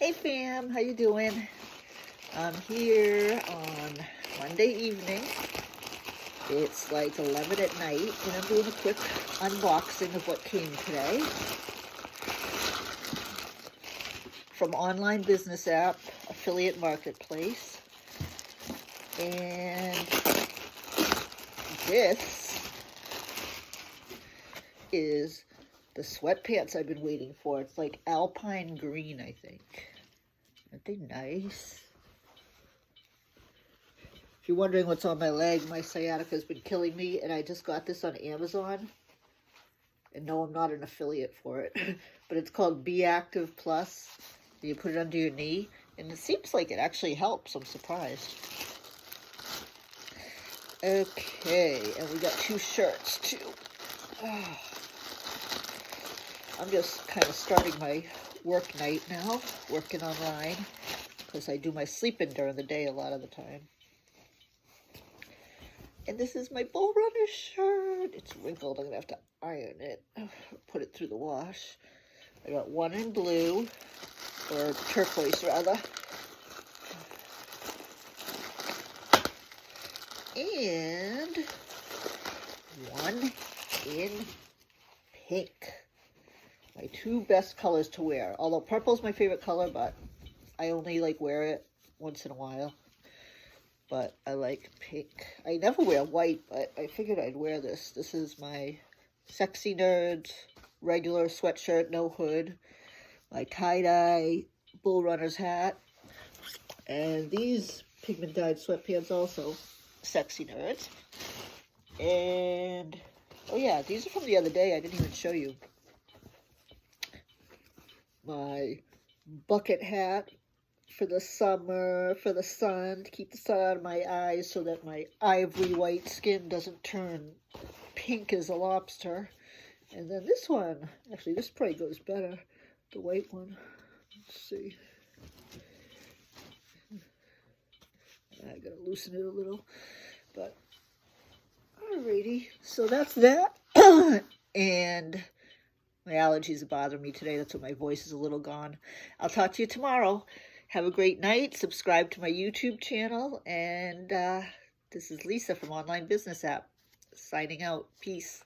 Hey fam, how you doing? I'm here on Monday evening. It's like 11 at night, and I'm doing a quick unboxing of what came today from OnlineBusinessApp, affiliate marketplace. And this is the sweatpants I've been waiting for. It's like alpine green, I think. Aren't they nice? If you're wondering what's on my leg, my sciatica has been killing me, and I just got this on Amazon. And no, I'm not an affiliate for it, but it's called Be Active Plus. You put it under your knee, and it seems like it actually helps. I'm surprised. Okay, and we got 2 shirts too. Oh. I'm just kind of starting my work night now, working online, because I do my sleeping during the day a lot of the time. And this is my Bull Runner shirt. It's wrinkled. I'm going to have to iron it, put it through the wash. I got one in blue, or turquoise rather. And one in pink. My 2 best colors to wear. Although purple's my favorite color, but I only wear it once in a while. But I like pink. I never wear white, but I figured I'd wear this. This is my Sexy Nerds regular sweatshirt, no hood. My tie-dye Bull Runners hat. And these pigment-dyed sweatpants also, Sexy Nerds. And, oh yeah, these are from the other day. I didn't even show you. My bucket hat for the summer, for the sun, to keep the sun out of my eyes so that my ivory white skin doesn't turn pink as a lobster. And then this one, actually this probably goes better, the white one. Let's see. I gotta loosen it a little, but alrighty. So that's that. And my allergies are bothering me today. That's why my voice is a little gone. I'll talk to you tomorrow. Have a great night. Subscribe to my YouTube channel. And this is Lisa from OnlineBusinessApp signing out. Peace.